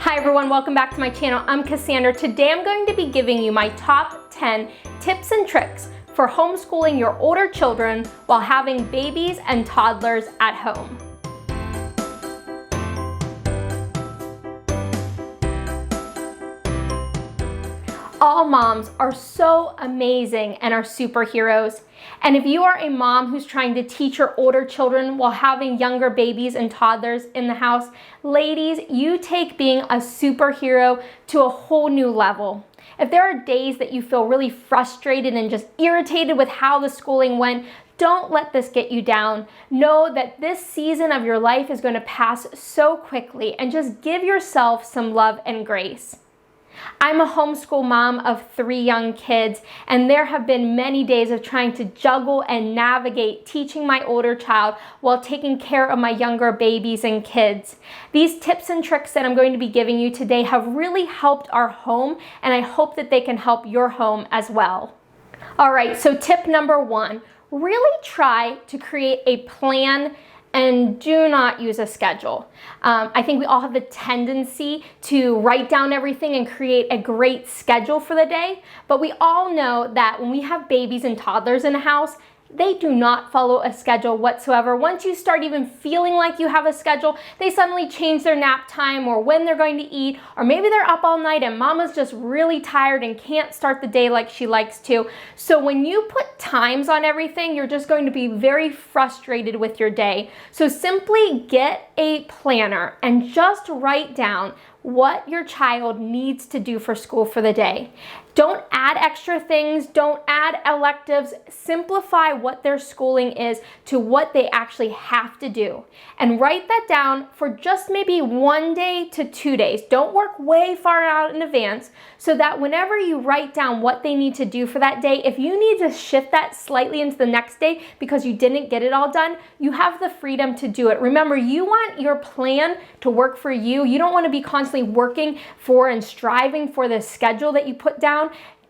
Hi everyone, welcome back to my channel. I'm Cassandra. Today I'm going to be giving you my top 10 tips and tricks for homeschooling your older children while having babies and toddlers at home. All moms are so amazing and are superheroes. And if you are a mom who's trying to teach your older children while having younger babies and toddlers in the house, ladies, you take being a superhero to a whole new level. If there are days that you feel really frustrated and just irritated with how the schooling went, don't let this get you down. Know that this season of your life is going to pass so quickly, and just give yourself some love and grace. I'm a homeschool mom of 3 young kids, and there have been many days of trying to juggle and navigate teaching my older child while taking care of my younger babies and kids. These tips and tricks that I'm going to be giving you today have really helped our home, and I hope that they can help your home as well. All right, so tip number 1, really try to create a plan and do not use a schedule. I think we all have the tendency to write down everything and create a great schedule for the day, but we all know that when we have babies and toddlers in a house, they do not follow a schedule whatsoever. Once you start even feeling like you have a schedule, they suddenly change their nap time or when they're going to eat, or maybe they're up all night and mama's just really tired and can't start the day like she likes to. So when you put times on everything, you're just going to be very frustrated with your day. So simply get a planner and just write down what your child needs to do for school for the day. Don't add extra things, don't add electives, simplify what their schooling is to what they actually have to do. And write that down for just maybe 1 day to 2 days. Don't work way far out in advance, so that whenever you write down what they need to do for that day, if you need to shift that slightly into the next day because you didn't get it all done, you have the freedom to do it. Remember, you want your plan to work for you. You don't want to be constantly working for and striving for the schedule that you put down.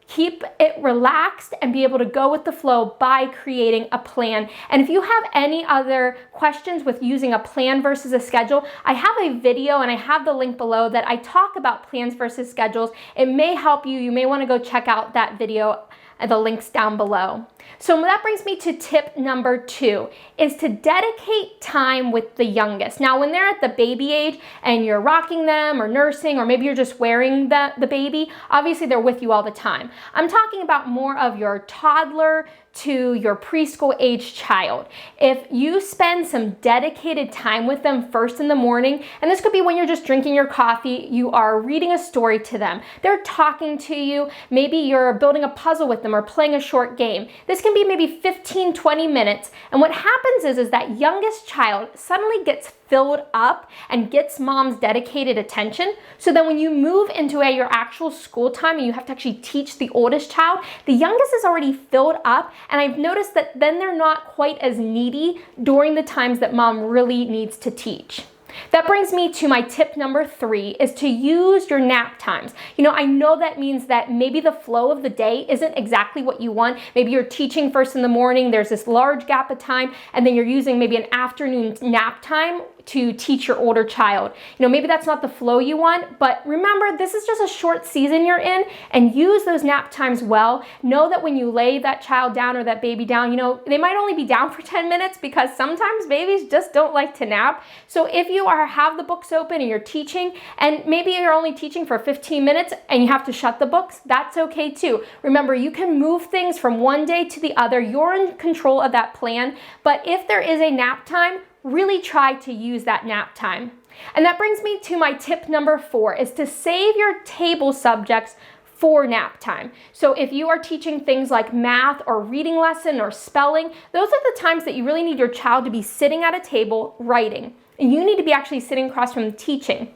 Keep it relaxed and be able to go with the flow by creating a plan. And if you have any other questions with using a plan versus a schedule, I have a video and I have the link below that I talk about plans versus schedules. It may help you. You may want to go check out that video. The link's down below. So that brings me to tip number 2, is to dedicate time with the youngest. Now, when they're at the baby age and you're rocking them or nursing, or maybe you're just wearing the baby, obviously they're with you all the time. I'm talking about more of your toddler to your preschool age child. If you spend some dedicated time with them first in the morning, and this could be when you're just drinking your coffee, you are reading a story to them, they're talking to you, maybe you're building a puzzle with them or playing a short game. This can be maybe 15, 20 minutes. And what happens is that youngest child suddenly gets filled up and gets mom's dedicated attention. So then when you move into your actual school time and you have to actually teach the oldest child, the youngest is already filled up. And I've noticed that then they're not quite as needy during the times that mom really needs to teach. That brings me to my tip number 3, is to use your nap times. You know, I know that means that maybe the flow of the day isn't exactly what you want. Maybe you're teaching first in the morning, there's this large gap of time, and then you're using maybe an afternoon nap time to teach your older child. You know, maybe that's not the flow you want, but remember, this is just a short season you're in, and use those nap times well. Know that when you lay that child down or that baby down, you know, they might only be down for 10 minutes because sometimes babies just don't like to nap. So if you have the books open and you're teaching, and maybe you're only teaching for 15 minutes and you have to shut the books, that's okay too. Remember, you can move things from one day to the other. You're in control of that plan, but if there is a nap time, really try to use that nap time. And that brings me to my tip number 4, is to save your table subjects for nap time. So if you are teaching things like math or reading lesson or spelling, those are the times that you really need your child to be sitting at a table writing. And you need to be actually sitting across from teaching.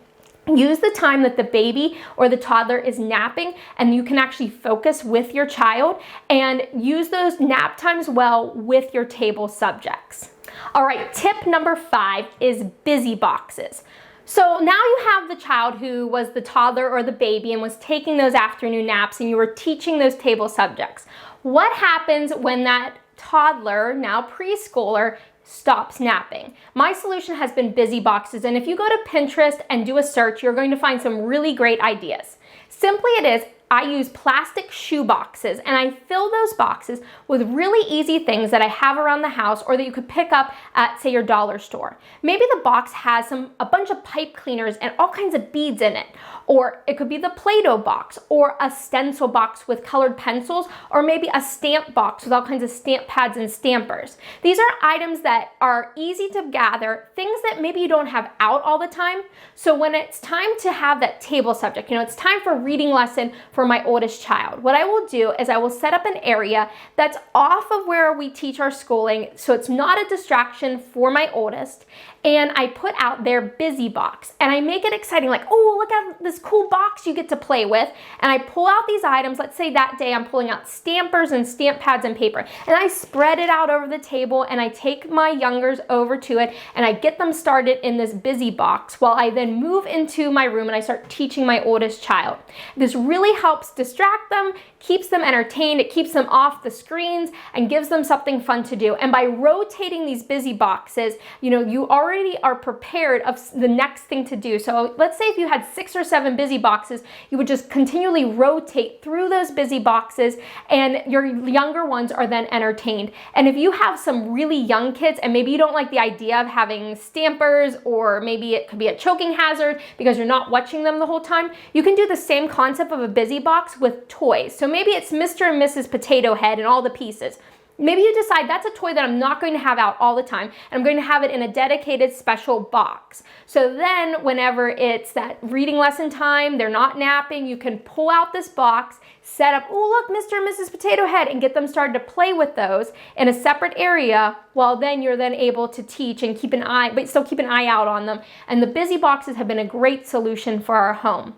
Use the time that the baby or the toddler is napping, and you can actually focus with your child, and use those nap times well with your table subjects. All right, tip number 5 is busy boxes. So now you have the child who was the toddler or the baby and was taking those afternoon naps, and you were teaching those table subjects. What happens when that toddler, now preschooler, stops napping. My solution has been busy boxes, and if you go to Pinterest and do a search, you're going to find some really great ideas. Simply it is, I use plastic shoe boxes and I fill those boxes with really easy things that I have around the house or that you could pick up at, say, your dollar store. Maybe the box has a bunch of pipe cleaners and all kinds of beads in it. Or it could be the Play-Doh box or a stencil box with colored pencils, or maybe a stamp box with all kinds of stamp pads and stampers. These are items that are easy to gather, things that maybe you don't have out all the time. So when it's time to have that table subject, it's time for reading lesson for my oldest child, what I will do is I will set up an area that's off of where we teach our schooling, so it's not a distraction for my oldest. And I put out their busy box and I make it exciting, like, oh, look at this cool box you get to play with. And I pull out these items. Let's say that day I'm pulling out stampers and stamp pads and paper. And I spread it out over the table and I take my youngers over to it and I get them started in this busy box while I then move into my room and I start teaching my oldest child. This really helps distract them, keeps them entertained, it keeps them off the screens and gives them something fun to do. And by rotating these busy boxes, you already are prepared of the next thing to do. So let's say if you had 6 or 7 busy boxes, you would just continually rotate through those busy boxes and your younger ones are then entertained. And if you have some really young kids and maybe you don't like the idea of having stampers, or maybe it could be a choking hazard because you're not watching them the whole time, you can do the same concept of a busy box with toys. So maybe it's Mr. and Mrs. Potato Head and all the pieces. Maybe you decide that's a toy that I'm not going to have out all the time, and I'm going to have it in a dedicated special box. So then whenever it's that reading lesson time, they're not napping, you can pull out this box, set up, oh look, Mr. and Mrs. Potato Head, and get them started to play with those in a separate area, while then you're then able to teach and keep an eye, but still keep an eye out on them. And the busy boxes have been a great solution for our home.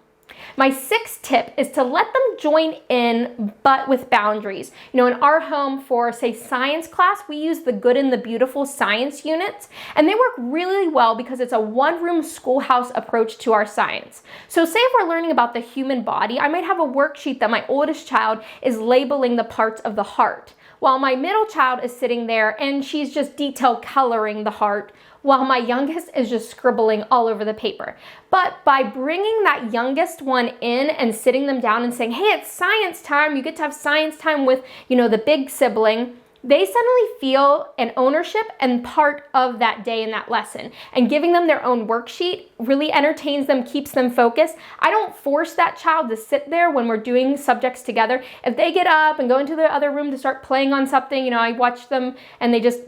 My 6th tip is to let them join in, but with boundaries. In our home for, say, science class, we use the Good and the Beautiful science units, and they work really well because it's a one-room schoolhouse approach to our science. So say if we're learning about the human body, I might have a worksheet that my oldest child is labeling the parts of the heart, while my middle child is sitting there and she's just detail coloring the heart, while my youngest is just scribbling all over the paper. But by bringing that youngest one in and sitting them down and saying, hey, it's science time, you get to have science time with, the big sibling, they suddenly feel an ownership and part of that day and that lesson. And giving them their own worksheet really entertains them, keeps them focused. I don't force that child to sit there when we're doing subjects together. If they get up and go into the other room to start playing on something, I watch them and they just,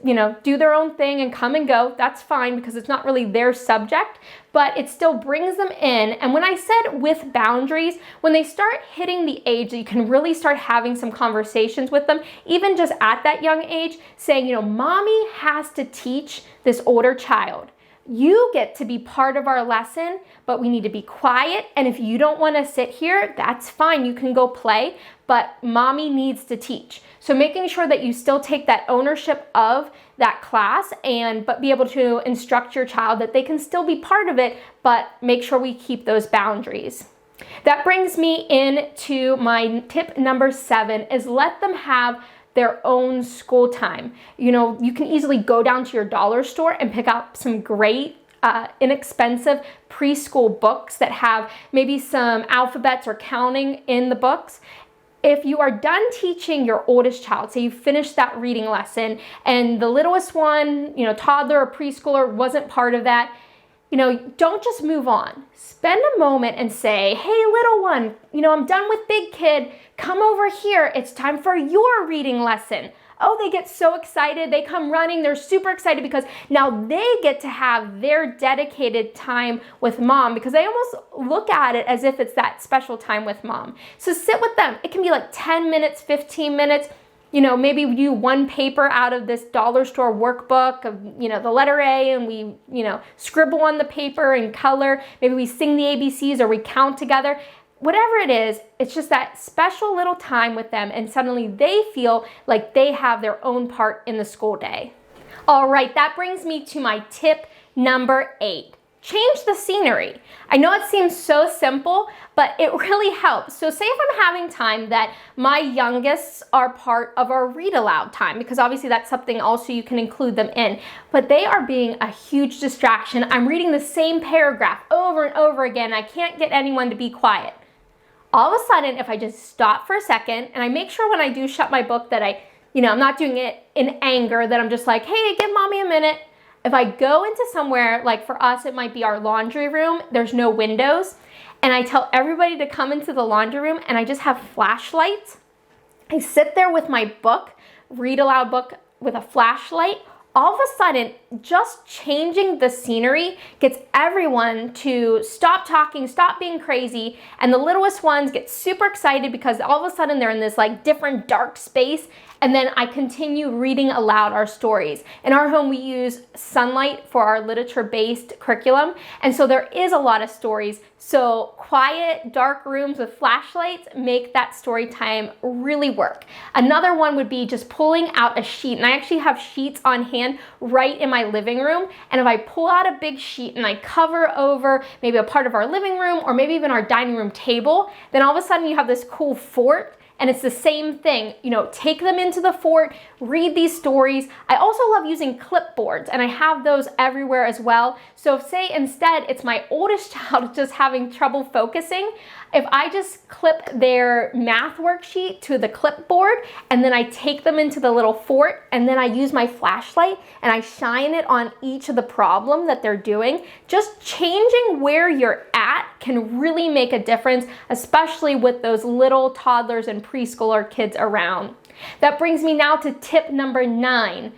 do their own thing and come and go. That's fine because it's not really their subject, but it still brings them in. And when I said with boundaries, when they start hitting the age that you can really start having some conversations with them, even just at that young age, saying, mommy has to teach this older child. You get to be part of our lesson, but we need to be quiet. And if you don't want to sit here, that's fine. You can go play, but mommy needs to teach. So making sure that you still take that ownership of that class but be able to instruct your child that they can still be part of it, but make sure we keep those boundaries. That brings me into my tip number 7 is let them have their own school time. You can easily go down to your dollar store and pick up some great inexpensive preschool books that have maybe some alphabets or counting in the books. If you are done teaching your oldest child, say you finished that reading lesson and the littlest one, toddler or preschooler wasn't part of that, don't just move on. Spend a moment and say, hey, little one, I'm done with big kid. Come over here. It's time for your reading lesson. Oh, they get so excited. They come running. They're super excited because now they get to have their dedicated time with mom, because they almost look at it as if it's that special time with mom. So sit with them. It can be like 10 minutes, 15 minutes. Maybe we do one paper out of this dollar store workbook of, the letter A, and we, scribble on the paper and color. Maybe we sing the ABCs or we count together. Whatever it is, it's just that special little time with them, and suddenly they feel like they have their own part in the school day. All right, that brings me to my tip number 8. Change the scenery. I know it seems so simple, but it really helps. So say if I'm having time that my youngest are part of our read aloud time, because obviously that's something also you can include them in, but they are being a huge distraction. I'm reading the same paragraph over and over again. I can't get anyone to be quiet. All of a sudden, if I just stop for a second, and I make sure when I do shut my book that I'm not doing it in anger, that I'm just like, hey, give mommy a minute. If I go into somewhere, like for us, it might be our laundry room, there's no windows, and I tell everybody to come into the laundry room and I just have flashlights. I sit there with my book, read aloud book with a flashlight. All of a sudden, just changing the scenery gets everyone to stop talking, stop being crazy, and the littlest ones get super excited because all of a sudden they're in this like different dark space, and then I continue reading aloud our stories. In our home, we use Sunlight for our literature-based curriculum, and so there is a lot of stories. So quiet, dark rooms with flashlights make that story time really work. Another one would be just pulling out a sheet, and I actually have sheets on hand right in my living room, and if I pull out a big sheet and I cover over maybe a part of our living room or maybe even our dining room table, then all of a sudden you have this cool fort. And it's the same thing, take them into the fort, read these stories. I also love using clipboards, and I have those everywhere as well. So if, say, instead it's my oldest child just having trouble focusing, if I just clip their math worksheet to the clipboard, and then I take them into the little fort, and then I use my flashlight and I shine it on each of the problem that they're doing, just changing where you're at can really make a difference, especially with those little toddlers and preschooler kids around. That brings me now to tip number 9.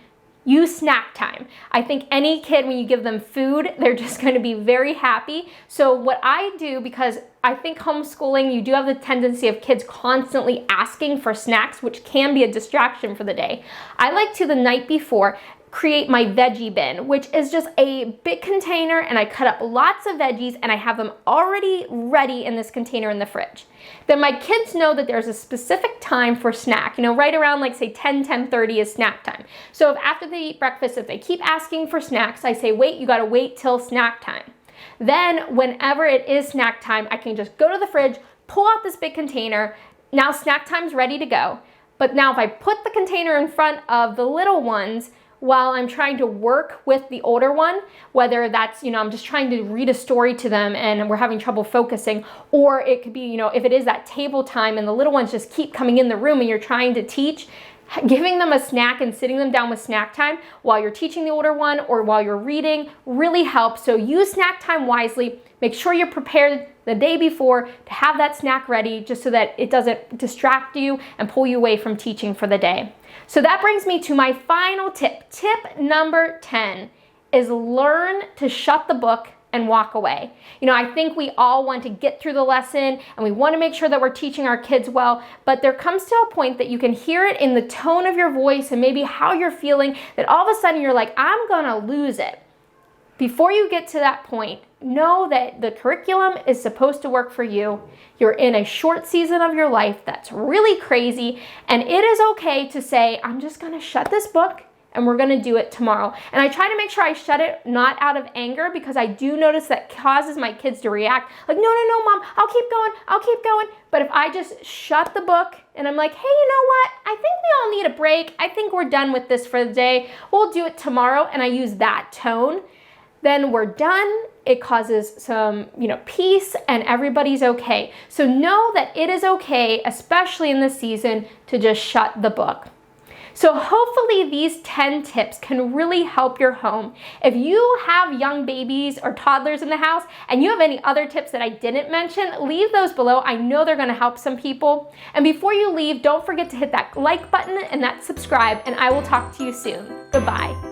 Use snack time. I think any kid, when you give them food, they're just going to be very happy. So what I do, because I think homeschooling, you do have the tendency of kids constantly asking for snacks, which can be a distraction for the day. I like to, the night before, create my veggie bin, which is just a big container, and I cut up lots of veggies and I have them already ready in this container in the fridge. Then my kids know that there's a specific time for snack, right around like say 10:30 is snack time. So if after they eat breakfast, if they keep asking for snacks, I say, wait, you gotta wait till snack time. Then whenever it is snack time, I can just go to the fridge, pull out this big container. Now snack time's ready to go. But now if I put the container in front of the little ones, while I'm trying to work with the older one, whether that's, I'm just trying to read a story to them and we're having trouble focusing, or it could be, if it is that table time and the little ones just keep coming in the room and you're trying to teach, giving them a snack and sitting them down with snack time while you're teaching the older one or while you're reading really helps. So use snack time wisely. Make sure you're prepared the day before to have that snack ready, just so that it doesn't distract you and pull you away from teaching for the day. So that brings me to my final tip. Tip number 10 is learn to shut the book and walk away. I think we all want to get through the lesson and we want to make sure that we're teaching our kids well, but there comes to a point that you can hear it in the tone of your voice and maybe how you're feeling, that all of a sudden you're like, I'm gonna lose it. Before you get to that point, know that the curriculum is supposed to work for you. You're in a short season of your life that's really crazy, and it is okay to say, I'm just gonna shut this book and we're gonna do it tomorrow. And I try to make sure I shut it not out of anger, because I do notice that causes my kids to react like, no, mom, I'll keep going. But if I just shut the book and I'm like, hey, you know what? I think we all need a break. I think we're done with this for the day. We'll do it tomorrow. And I use that tone, then we're done. It causes some, peace, and everybody's okay. So know that it is okay, especially in this season, to just shut the book. So hopefully these 10 tips can really help your home. If you have young babies or toddlers in the house and you have any other tips that I didn't mention, leave those below. I know they're gonna help some people. And before you leave, don't forget to hit that like button and that subscribe, and I will talk to you soon. Goodbye.